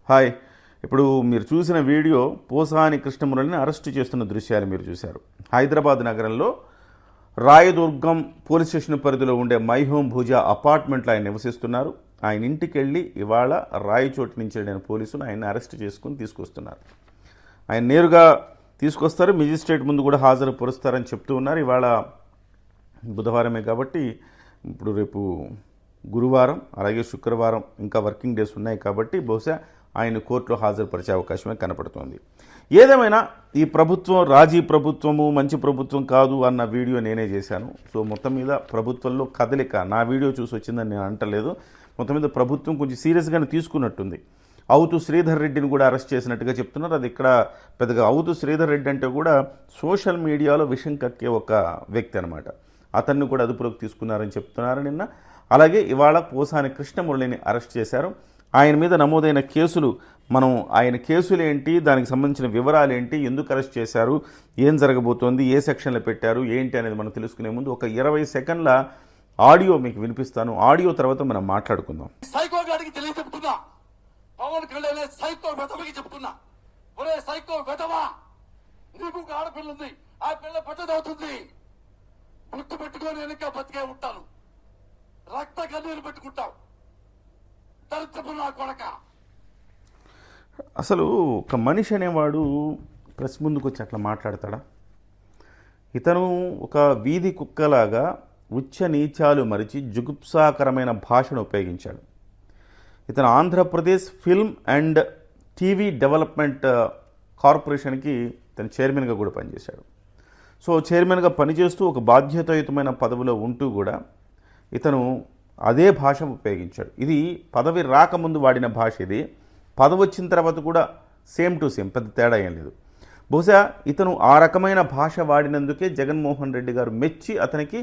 Hi, ఇప్పుడు మీరు చూసిన వీడియో పోసాని కృష్ణమురళిని అరెస్టు చేస్తున్న దృశ్యాలు మీరు చూశారు. హైదరాబాద్ నగరంలో రాయదుర్గం పోలీస్ స్టేషన్ పరిధిలో ఉండే మై హోమ్ భుజా అపార్ట్మెంట్లో ఆయన నివసిస్తున్నారు. ఆయన ఇంటికి వెళ్ళి ఇవాళ రాయచోటి నుంచి వెళ్ళిన పోలీసులు ఆయన అరెస్ట్ చేసుకుని తీసుకొస్తున్నారు. ఆయన నేరుగా తీసుకొస్తారు, మెజిస్ట్రేట్ ముందు కూడా హాజరుపరుస్తారని చెప్తూ ఉన్నారు. ఇవాళ బుధవారమే కాబట్టి ఇప్పుడు రేపు గురువారం అలాగే శుక్రవారం ఇంకా వర్కింగ్ డేస్ ఉన్నాయి కాబట్టి బహుశా ఆయన కోర్టులో హాజరుపరిచే అవకాశమే కనపడుతోంది. ఏదేమైనా ఈ ప్రభుత్వం రాజీ ప్రభుత్వము మంచి ప్రభుత్వం కాదు అన్న వీడియో నేనే చేశాను. సో మొత్తం మీద ప్రభుత్వంలో కదలిక నా వీడియో చూసి వచ్చిందని నేను అంటలేదు. మొత్తం మీద ప్రభుత్వం కొంచెం సీరియస్గానే తీసుకున్నట్టుంది. అవుతు శ్రీధర్ రెడ్డిని కూడా అరెస్ట్ చేసినట్టుగా చెప్తున్నారు. అది ఇక్కడ పెద్దగా అవుతు శ్రీధర్ రెడ్డి అంటే కూడా సోషల్ మీడియాలో విషం కక్కే ఒక వ్యక్తి అనమాట. అతన్ని కూడా అదుపులోకి తీసుకున్నారని చెప్తున్నారు నిన్న. అలాగే ఇవాళ పోసాని కృష్ణమురళిని అరెస్ట్ చేశారు. ఆయన మీద నమోదైన కేసులు, మనం ఆయన కేసులు ఏంటి, దానికి సంబంధించిన వివరాలు ఏంటి, ఎందుకు అరెస్ట్ చేశారు, ఏం జరగబోతోంది, ఏ సెక్షన్లో పెట్టారు ఏంటి అనేది మనం తెలుసుకునే ముందు ఒక 20 సెకండ్ల ఆడియో మీకు వినిపిస్తాను. ఆడియో తర్వాత మనం మాట్లాడుకుందాం. సైకో గాడికి తెలియచెప్తున్నా, పవన్ కళ్యాణ్ సైకో వెధవకి చెప్తున్నా, ఒరే సైకో వెధవా, నీకు ఒక ఆడపిల్ల ఉంది, ఆ పిల్ల పెద్దదవుతుంది, గుర్తు పెట్టుకొని వెనక బతికే ఉంటాను, రక్త కన్నీరు పెట్టుకుంటావు, దరిద్రపు నా కొడక. అసలు ఒక మనిషి అనేవాడు ప్రెస్ ముందుకు వచ్చి అట్లా మాట్లాడతాడా? ఇతను ఒక వీధి కుక్కలాగా ఉచ్చ నీచాలు మరిచి జుగుప్సాకరమైన భాషను ఉపయోగించాడు. ఇతను Andhra Pradesh film and TV development కార్పొరేషన్కి ఇతను చైర్మన్గా కూడా పనిచేశాడు. సో చైర్మన్గా పనిచేస్తూ ఒక బాధ్యతాయుతమైన పదవిలో ఉంటూ కూడా ఇతను అదే భాష ఉపయోగించాడు. ఇది పదవి రాకముందు వాడిన భాష, ఇది పదవి వచ్చిన తర్వాత కూడా సేమ్ టు సేమ్, పెద్ద తేడా ఏం లేదు. బహుశా ఇతను ఆ రకమైన భాష వాడినందుకే జగన్మోహన్ రెడ్డి గారు మెచ్చి అతనికి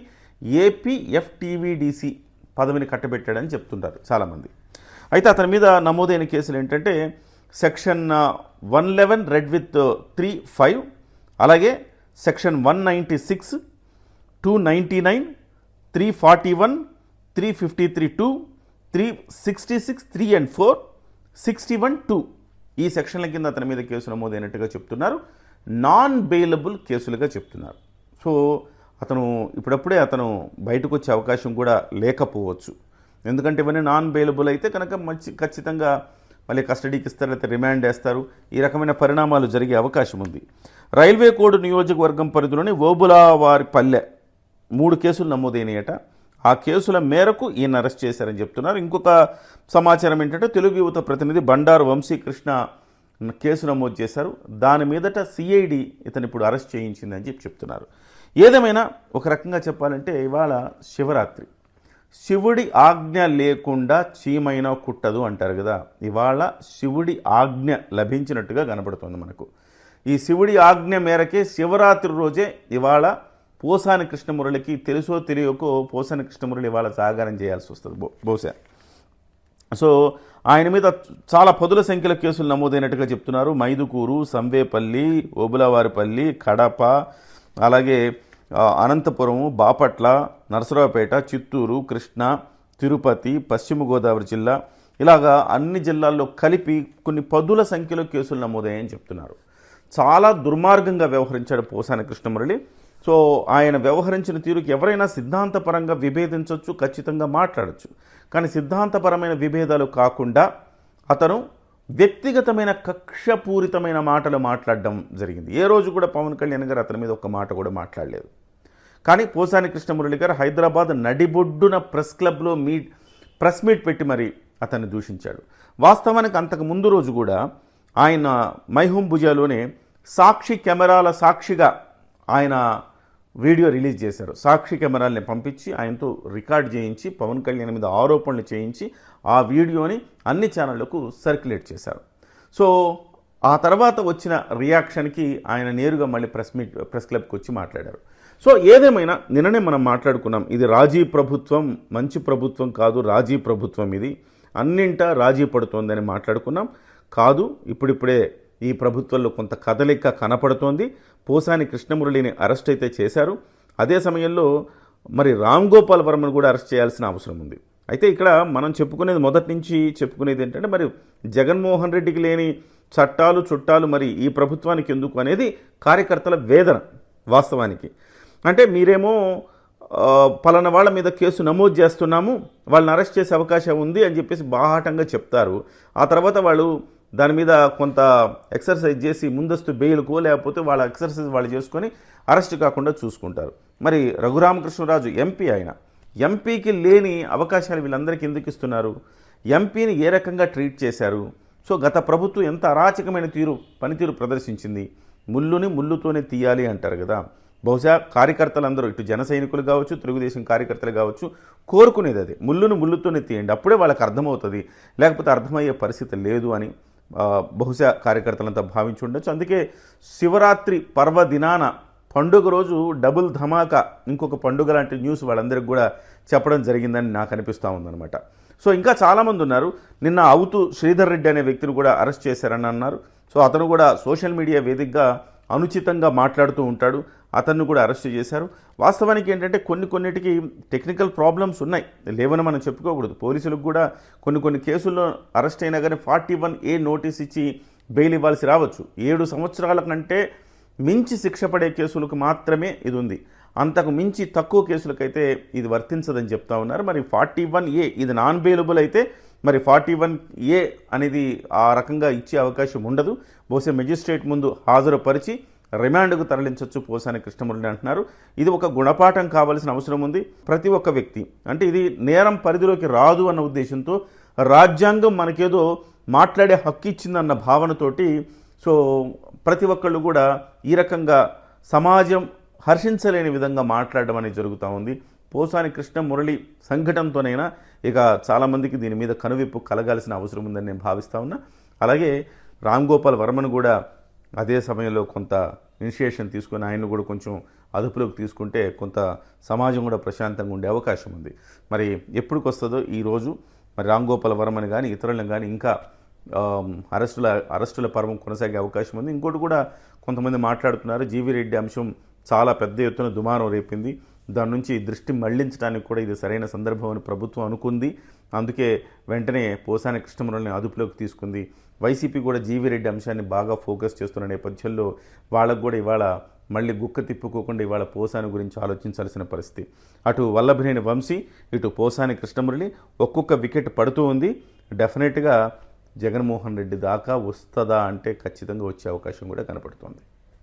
ఏపీఎఫ్టీవీడీసీ పదవిని కట్టబెట్టాడని చెప్తుంటారు చాలామంది. అయితే అతని మీద నమోదైన కేసులు ఏంటంటే సెక్షన్ 111 రెడ్ విత్ 3(5), అలాగే సెక్షన్ 196, 299, 341, 353(2), 366, 3 and 4, 61(2) ఈ సెక్షన్ల కింద అతని మీద కేసు నమోదైనట్టుగా చెప్తున్నారు. నాన్ బెయిలబుల్ కేసులుగా చెప్తున్నారు. సో అతను ఇప్పుడప్పుడే అతను బయటకు వచ్చే అవకాశం కూడా లేకపోవచ్చు. ఎందుకంటే ఇవన్నీ నాన్ బెయిలబుల్ అయితే కనుక ఖచ్చితంగా మళ్ళీ కస్టడీకి ఇస్తారు, లేకపోతే రిమాండ్ వేస్తారు. ఈ రకమైన పరిణామాలు జరిగే అవకాశం ఉంది. రైల్వే కోడ్ నియోజకవర్గం పరిధిలోని ఓబులావారిపల్లె 3 కేసులు నమోదైనాయట. ఆ కేసుల మేరకు ఈయన అరెస్ట్ చేశారని చెప్తున్నారు. ఇంకొక సమాచారం ఏంటంటే తెలుగు యువత ప్రతినిధి బండారు వంశీకృష్ణ కేసు నమోదు చేశారు. దాని మీదట సిఐడి ఇతను ఇప్పుడు అరెస్ట్ చేయించిందని చెప్తున్నారు. ఏదేమైనా ఒక రకంగా చెప్పాలంటే ఇవాళ శివరాత్రి, శివుడి ఆజ్ఞ లేకుండా చీమైనా కుట్టదు అంటారు కదా. ఇవాళ శివుడి ఆజ్ఞ లభించినట్టుగా కనబడుతుంది మనకు. ఈ శివుడి ఆజ్ఞ మేరకే శివరాత్రి రోజే ఇవాళ పోసాని కృష్ణమురళికి తెలుసో తెలియకో పోసాని కృష్ణమురళి ఇవాళ జాగారం చేయాల్సి వస్తుంది బహుశా. సో ఆయన మీద చాలా పదుల సంఖ్యలో కేసులు నమోదైనట్టుగా చెప్తున్నారు. మైదుకూరు, సంవేపల్లి, ఓబులవారిపల్లి, కడప, అలాగే అనంతపురం, బాపట్ల, నరసరావుపేట, చిత్తూరు, కృష్ణా, తిరుపతి, పశ్చిమ గోదావరి జిల్లా, ఇలాగా అన్ని జిల్లాల్లో కలిపి కొన్ని పదుల సంఖ్యలో కేసులు నమోదయ్యాయని చెప్తున్నారు. చాలా దుర్మార్గంగా వ్యవహరించాడు పోసాని కృష్ణమురళి. సో ఆయన వ్యవహరించిన తీరుకి ఎవరైనా సిద్ధాంతపరంగా విభేదించవచ్చు, ఖచ్చితంగా మాట్లాడచ్చు. కానీ సిద్ధాంతపరమైన విభేదాలు కాకుండా అతను వ్యక్తిగతమైన కక్షపూరితమైన మాటలు మాట్లాడడం జరిగింది. ఏ రోజు కూడా పవన్ కళ్యాణ్ గారు అతని మీద ఒక్క మాట కూడా మాట్లాడలేదు. కానీ పోసాని కృష్ణమురళి గారు హైదరాబాద్ నడిబొడ్డున ప్రెస్ క్లబ్లో ప్రెస్ మీట్ పెట్టి మరి అతన్ని దూషించాడు. వాస్తవానికి అంతకు ముందు రోజు కూడా ఆయన మై హోమ్ భుజాలోనే సాక్షి కెమెరాల సాక్షిగా ఆయన వీడియో రిలీజ్ చేశారు. సాక్షి కెమెరాల్ని పంపించి ఆయనతో రికార్డ్ చేయించి పవన్ కళ్యాణ్ మీద ఆరోపణలు చేయించి ఆ వీడియోని అన్ని ఛానళ్లకు సర్క్యులేట్ చేశారు. సో ఆ తర్వాత వచ్చిన రియాక్షన్కి ఆయన నేరుగా మళ్ళీ ప్రెస్ క్లబ్కి వచ్చి మాట్లాడారు. సో ఏదేమైనా నిన్ననే మనం మాట్లాడుకున్నాం, ఇది రాజీ ప్రభుత్వం, మంచి ప్రభుత్వం కాదు, రాజీ ప్రభుత్వం, ఇది అన్నింటా రాజీ పడుతోందని మాట్లాడుకున్నాం. కాదు, ఇప్పుడిప్పుడే ఈ ప్రభుత్వంలో కొంత కదలిక కనపడుతోంది. పోసాని కృష్ణమురళిని అరెస్ట్ అయితే చేశారు. అదే సమయంలో మరి రామ్ గోపాల్ వర్మను కూడా అరెస్ట్ చేయాల్సిన అవసరం ఉంది. అయితే ఇక్కడ మనం చెప్పుకునేది, మొదటి నుంచి చెప్పుకునేది ఏంటంటే, మరి జగన్మోహన్ రెడ్డికి లేని చట్టాలు చుట్టాలు మరి ఈ ప్రభుత్వానికి ఎందుకు అనేది కార్యకర్తల వేదన. వాస్తవానికి అంటే మీరేమో పలానా వాళ్ళ మీద కేసు నమోదు చేస్తున్నాము, వాళ్ళని అరెస్ట్ చేసే అవకాశం ఉంది అని చెప్పేసి బాహాటంగా చెప్తారు. ఆ తర్వాత వాళ్ళు దాని మీద కొంత ఎక్సర్సైజ్ చేసి ముందస్తు బెయిల్కో లేకపోతే వాళ్ళ ఎక్సర్సైజ్ వాళ్ళు చేసుకొని అరెస్ట్ కాకుండా చూసుకుంటారు. మరి రఘురామకృష్ణరాజు ఎంపీ, ఆయన ఎంపీకి లేని అవకాశాలు వీళ్ళందరికీ ఎందుకు ఇస్తున్నారు? ఎంపీని ఏ రకంగా ట్రీట్ చేశారు? సో గత ప్రభుత్వం ఎంత అరాచకమైన పనితీరు ప్రదర్శించింది. ముళ్ళుని ముళ్ళుతోనే తీయాలి అంటారు కదా. బహుశా కార్యకర్తలందరూ, ఇటు జన సైనికులు కావచ్చు, తెలుగుదేశం కార్యకర్తలు కావచ్చు, కోరుకునేది అదే, ముళ్ళును ముళ్ళుతోనే తీయండి, అప్పుడే వాళ్ళకి అర్థమవుతుంది, లేకపోతే అర్థమయ్యే పరిస్థితి లేదు అని బహుశా కార్యకర్తలంతా భావించి ఉండొచ్చు. అందుకే శివరాత్రి పర్వదినాన పండుగ రోజు డబుల్ ధమాకా ఇంకొక పండుగ లాంటి న్యూస్ వాళ్ళందరికీ కూడా చెప్పడం జరిగిందని నాకు అనిపిస్తూ ఉందన్నమాట. సో ఇంకా చాలామంది ఉన్నారు. నిన్న అవుతూ శ్రీధర్ రెడ్డి అనే వ్యక్తిని కూడా అరెస్ట్ చేశారని అన్నారు. సో అతను కూడా సోషల్ మీడియా వేదికగా అనుచితంగా మాట్లాడుతూ ఉంటాడు, అతన్ని కూడా అరెస్ట్ చేశారు. వాస్తవానికి ఏంటంటే కొన్నిటికి టెక్నికల్ ప్రాబ్లమ్స్ ఉన్నాయి, లేవని మనం చెప్పుకోకూడదు. పోలీసులకు కూడా కొన్ని కేసుల్లో అరెస్ట్ అయినా కానీ 41A నోటీస్ ఇచ్చి బెయిల్ ఇవ్వాల్సి రావచ్చు. 7 సంవత్సరాల కంటే మించి శిక్ష పడే కేసులకు మాత్రమే ఇది ఉంది, అంతకు మించి తక్కువ కేసులకైతే ఇది వర్తించదని చెప్తా ఉన్నారు. మరి 41A ఇది నాన్ బెయిలబుల్ అయితే మరి 41A అనేది ఆ రకంగా ఇచ్చే అవకాశం ఉండదు. బహుశా మెజిస్ట్రేట్ ముందు హాజరుపరిచి రిమాండ్కు తరలించవచ్చు పోసాని కృష్ణమురళి అంటున్నారు. ఇది ఒక గుణపాఠం కావాల్సిన అవసరం ఉంది. ప్రతి ఒక్క వ్యక్తి అంటే ఇది నేరం పరిధిలోకి రాదు అన్న ఉద్దేశంతో, రాజ్యాంగం మనకేదో మాట్లాడే హక్కు ఇచ్చిందన్న భావనతోటి సో ప్రతి ఒక్కళ్ళు కూడా ఈ రకంగా సమాజం హర్షించలేని విధంగా మాట్లాడడం అనేది జరుగుతూ ఉంది. పోసాని కృష్ణమురళి సంఘటనతోనైనా ఇక చాలామందికి దీని మీద కనువిప్పు కలగాల్సిన అవసరం ఉందని నేను భావిస్తూ ఉన్నా. అలాగే రామ్ గోపాల్ వర్మను కూడా అదే సమయంలో కొంత ఇనిషియేషన్ తీసుకొని ఆయన్ని కూడా కొంచెం అదుపులోకి తీసుకుంటే కొంత సమాజం కూడా ప్రశాంతంగా ఉండే అవకాశం ఉంది. మరి ఎప్పటికి వస్తుందో ఈరోజు మరి రామ్ గోపాల్ వర్మని కానీ ఇతరులను కానీ ఇంకా అరెస్టుల పర్వం కొనసాగే అవకాశం ఉంది. ఇంకోటి కూడా కొంతమంది మాట్లాడుతున్నారు, జీవీ రెడ్డి అంశం చాలా పెద్ద ఎత్తున దుమారం రేపింది, దాని నుంచి దృష్టి మళ్లించడానికి కూడా ఇది సరైన సందర్భం అని ప్రభుత్వం అనుకుంది. అందుకే వెంటనే పోసాని కృష్ణమురళిని అదుపులోకి తీసుకుంది. వైసీపీ కూడా జీవీ రెడ్డి అంశాన్ని బాగా ఫోకస్ చేస్తున్న నేపథ్యంలో వాళ్ళకు కూడా ఇవాళ మళ్ళీ గుక్క తిప్పుకోకుండా ఇవాళ పోసాని గురించి ఆలోచించాల్సిన పరిస్థితి. అటు వల్లభనేని వంశీ, ఇటు పోసాని కృష్ణమురళి ఒక్కొక్క వికెట్ పడుతూ ఉంది. డెఫినెట్గా జగన్మోహన్ రెడ్డి దాకా వస్తుందా అంటే ఖచ్చితంగా వచ్చే అవకాశం కూడా కనపడుతోంది.